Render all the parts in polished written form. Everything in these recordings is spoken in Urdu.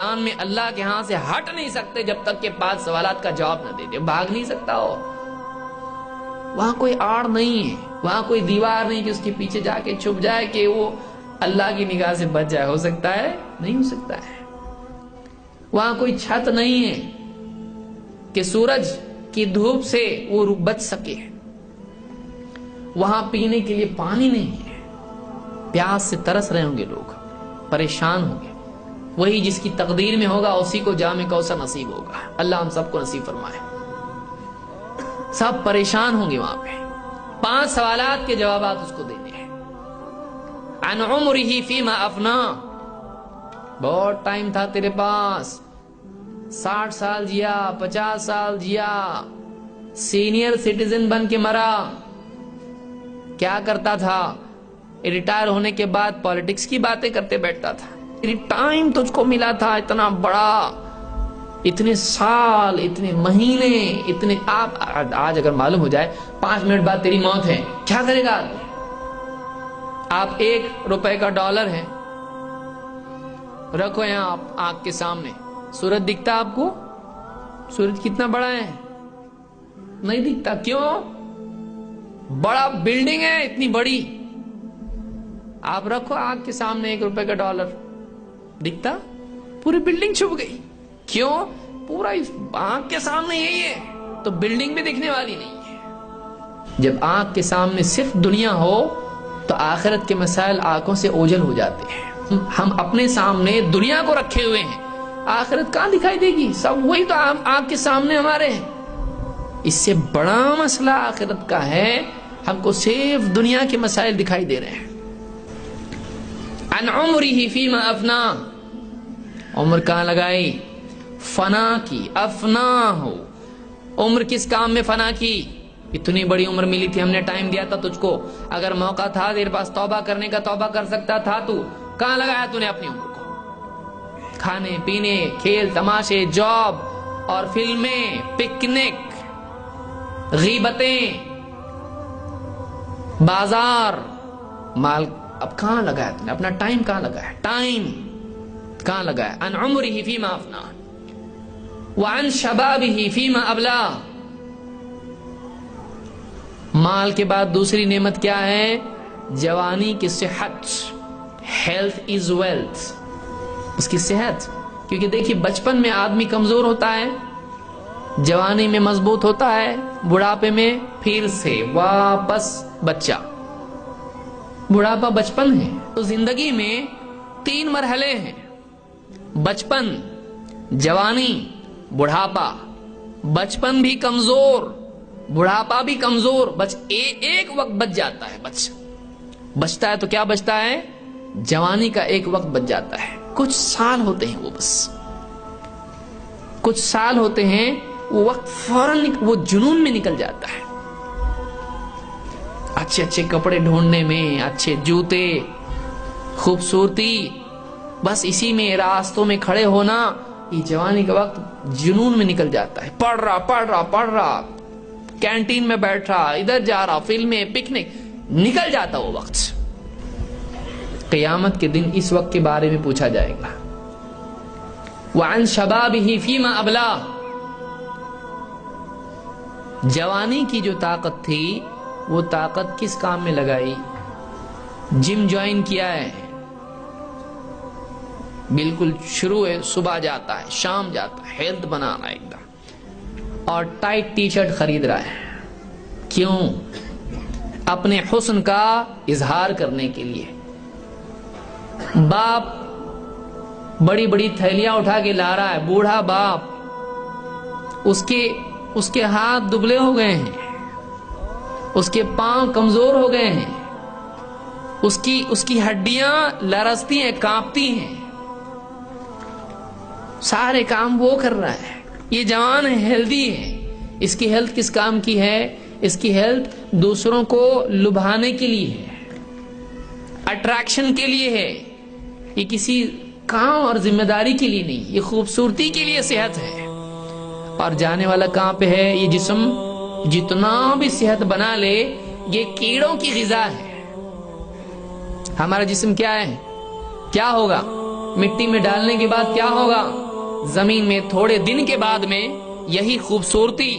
میں اللہ کے ہاں سے ہٹ نہیں سکتے جب تک کہ 5 سوالات کا جواب نہ دے دے. بھاگ نہیں سکتا ہو. وہاں کوئی آڑ نہیں ہے, وہاں کوئی دیوار نہیں کہ اس کے پیچھے جا کے چھپ جائے کہ وہ اللہ کی نگاہ سے بچ جائے. ہو سکتا ہے؟ نہیں ہو سکتا ہے. وہاں کوئی چھت نہیں ہے کہ سورج کی دھوپ سے وہ بچ سکے. وہاں پینے کے لیے پانی نہیں ہے. پیاس سے ترس رہے ہوں گے لوگ, پریشان ہوں گے. وہی جس کی تقدیر میں ہوگا اسی کو جام کوثر نصیب ہوگا. اللہ ہم سب کو نصیب فرمائے. سب پریشان ہوں گے وہاں پہ. 5 سوالات کے جوابات اس کو دینے ہیں. عن عمرہ فیما افنا, بہت ٹائم تھا تیرے پاس, 60 سال جیا, 50 سال جیا, سینئر سٹیزن بن کے مرا. کیا کرتا تھا؟ ریٹائر ہونے کے بعد پالیٹکس کی باتیں کرتے بیٹھتا تھا. ٹائم تجھ کو ملا تھا اتنا بڑا, اتنے سال, اتنے مہینے, اتنے. آپ آج اگر معلوم ہو جائے 5 منٹ بعد تیری موت ہے, کیا کرے گا آدمی؟ آپ 1 روپے کا ڈالر ہے, رکھو یہاں آپ آنکھ کے سامنے. سورج دکھتا آپ کو؟ سورج کتنا بڑا ہے؟ نہیں دکھتا. کیوں؟ بڑا بلڈنگ ہے اتنی بڑی. آپ رکھو آنکھ کے سامنے 1 روپے کا ڈالر, دکھتا؟ پوری بلڈنگ چھپ گئی. کیوں؟ پورا آنکھ کے سامنے یہی ہے, تو بلڈنگ بھی دکھنے والی نہیں ہے. جب آنکھ کے سامنے صرف دنیا ہو تو آخرت کے مسائل آنکھوں سے اوجھل ہو جاتے ہیں. ہم اپنے سامنے دنیا کو رکھے ہوئے ہیں, آخرت کہاں دکھائی دے گی؟ سب وہی تو آنکھ کے سامنے ہمارے ہیں. اس سے بڑا مسئلہ آخرت کا ہے, ہم کو صرف دنیا کے مسائل دکھائی دے رہے ہیں. عن عمرہ فیما افنا, عمر کہاں لگائی؟ فنا کی. افنا ہو, عمر کس کام میں فنا کی؟ اتنی بڑی عمر ملی تھی, ہم نے ٹائم دیا تھا تجھ کو, اگر موقع تھا تیرے پاس توبہ کرنے کا توبہ کر سکتا تھا. تو کہاں لگایا تو نے اپنی عمر کو؟ کھانے پینے, کھیل تماشے, جاب اور فلمیں, پکنک, غیبتیں, بازار, مال. اب کہاں لگایا تم نے اپنا ٹائم؟ کہاں لگایا ٹائم؟ کہاں لگایا؟ عن عمرہ فیما افنا وعن شبابہ فیما ابلا. مال کے بعد دوسری نعمت کیا ہے؟ جوانی کی صحت. Health is wealth. اس کی صحت. کیونکہ دیکھیے بچپن میں آدمی کمزور ہوتا ہے, جوانی میں مضبوط ہوتا ہے, بڑھاپے میں پھر سے واپس بچہ. بڑھاپا بچپن ہے. تو زندگی میں 3 مرحلے ہیں: بچپن, جوانی, بڑھاپا. بچپن بھی کمزور, بڑھاپا بھی کمزور. ایک وقت بچ جاتا ہے. بچتا ہے تو کیا بچتا ہے؟ جوانی کا ایک وقت بچ جاتا ہے. کچھ سال ہوتے ہیں, وہ بس کچھ سال ہوتے ہیں, وہ وقت فوراً وہ جنون میں نکل جاتا ہے. اچھے اچھے کپڑے ڈھونڈنے میں, اچھے جوتے, خوبصورتی, بس اسی میں راستوں میں کھڑے ہونا. یہ جوانی کا وقت جنون میں نکل جاتا ہے. پڑھ رہا, کینٹین میں بیٹھ رہا, ادھر جا رہا, فلمیں, پکنک, نکل جاتا وہ وقت. قیامت کے دن اس وقت کے بارے میں پوچھا جائے گا. وعن شبابہ فیما ابلا. جوانی کی جو طاقت تھی وہ طاقت کس کام میں لگائی؟ جم جوائن کیا ہے, بالکل شروع ہے, صبح جاتا ہے, شام جاتا ہے, ہیلتھ بنا رہا ہے ایک دم, اور ٹائٹ ٹی شرٹ خرید رہا ہے. کیوں؟ اپنے حسن کا اظہار کرنے کے لیے. باپ بڑی بڑی تھیلیاں اٹھا کے لا رہا ہے, بوڑھا باپ, اس کے ہاتھ دبلے ہو گئے ہیں, اس کے پاؤں کمزور ہو گئے ہیں, اس کی ہڈیاں لرزتی ہیں, کانپتی ہیں. سارے کام وہ کر رہا ہے. یہ جوان ہے, ہیلدی ہے. اس کی ہیلتھ کس کام کی ہے؟ اس کی ہیلتھ دوسروں کو لبھانے کے لیے ہے, اٹریکشن کے لیے ہے. یہ کسی کام اور ذمہ داری کے لیے نہیں, یہ خوبصورتی کے لیے صحت ہے. اور جانے والا کہاں پہ ہے؟ یہ جسم جتنا بھی صحت بنا لے یہ کیڑوں کی غذا ہے. ہمارا جسم کیا ہے؟ کیا ہوگا؟ مٹی میں ڈالنے کے بعد کیا ہوگا؟ زمین میں تھوڑے دن کے بعد میں یہی خوبصورتی،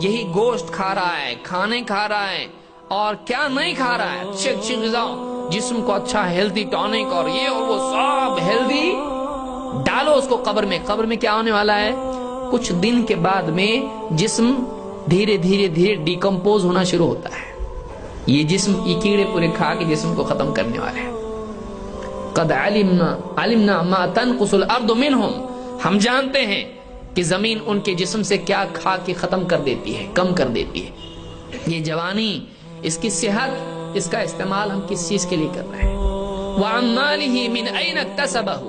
یہی گوشت کھا رہا ہے، کھانے کھا رہا ہے، اور کیا نہیں کھا رہا ہے، اچھی اچھی غذا، جسم کو اچھا ہیلتھی ٹونک اور یہ اور وہ سب ہیلتھی، ڈالو اس کو قبر میں۔ قبر میں کیا ہونے والا ہے؟ کچھ دن کے بعد میں جسم دھیرے دھیرے دھیرے ڈیکمپوز ہونا شروع ہوتا ہے۔ یہ جسم، یہ کیڑے پورے کھا کے جسم کو ختم کرنے والے ہیں۔ قد علمنا ما تنقص الارض منهم، ہم جانتے ہیں کہ زمین ان کے جسم سے کیا کھا کے ختم کر دیتی ہے، کم کر دیتی ہے۔ یہ جوانی، اس کی صحت، اس کا استعمال ہم کس چیز کے لیے کر رہے ہیں؟ وَعَن مَالِهِ مِنْ أَيْنَ اكْتَسَبَهُ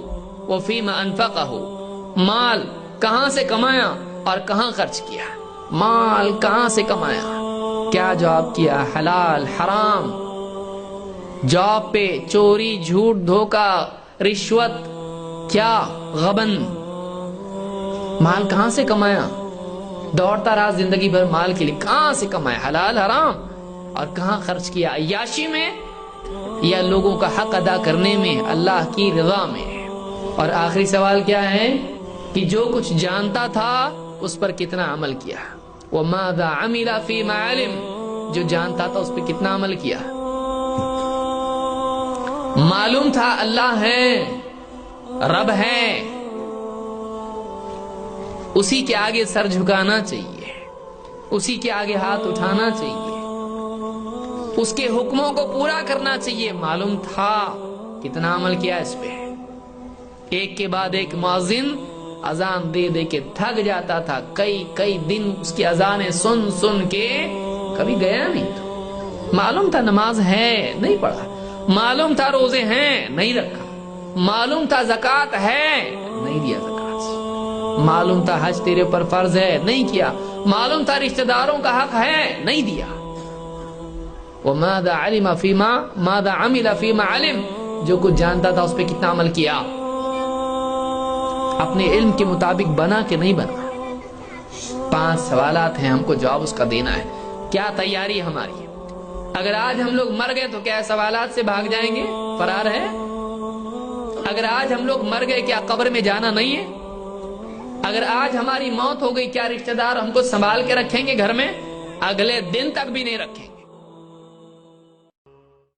وَفِيمَ أَنفَقَهُ، مال کہاں سے کمایا اور کہاں خرچ کیا؟ مال کہاں سے کمایا، کیا جاب کیا، حلال حرام، جاب پہ چوری جھوٹ دھوکہ رشوت، کیا غبن، مال کہاں سے کمایا؟ دوڑتا رہا زندگی بھر مال کے لیے، کہاں سے کمایا، حلال حرام، اور کہاں خرچ کیا؟ عیاشی میں یا لوگوں کا حق ادا کرنے میں، اللہ کی رضا میں؟ اور آخری سوال کیا ہے کہ جو کچھ جانتا تھا اس پر کتنا عمل کیا؟ وَمَاذَا عَمِلَ فِيمَا عَلِمَ، جو جانتا تھا اس پہ کتنا عمل کیا؟ معلوم تھا اللہ ہے، رب ہے، اسی کے آگے سر جھکانا چاہیے، اسی کے آگے ہاتھ اٹھانا چاہیے، اس کے حکموں کو پورا کرنا چاہیے۔ معلوم تھا، کتنا عمل کیا اس پہ؟ ایک کے بعد ایک مؤذن اذان دے دے کے تھک جاتا تھا، کئی دن اس کی اذانیں سن سن کے کبھی گیا نہیں تھا۔ معلوم تھا نماز ہے، نہیں پڑھا، معلوم تھا روزے ہیں، نہیں رکھا، معلوم تھا زکوٰۃ ہے، نہیں دیا زکوٰۃ، معلوم تھا حج تیرے پر فرض ہے، نہیں کیا، معلوم تھا رشتہ داروں کا حق ہے، نہیں دیا۔ وَمَاذَا عَمِلَ فِيمَا عَلِمَ، جو کچھ جانتا تھا اس پہ کتنا عمل کیا؟ اپنے علم کے مطابق بنا کہ نہیں بنا؟ 5 سوالات ہیں، ہم کو جواب اس کا دینا ہے۔ کیا تیاری ہے ہماری؟ اگر آج ہم لوگ مر گئے تو کیا سوالات سے بھاگ جائیں گے، فرار ہے؟ اگر آج ہم لوگ مر گئے کیا قبر میں جانا نہیں ہے؟ اگر آج ہماری موت ہو گئی کیا رشتہ دار ہم کو سنبھال کے رکھیں گے گھر میں؟ اگلے دن تک بھی نہیں رکھیں گے۔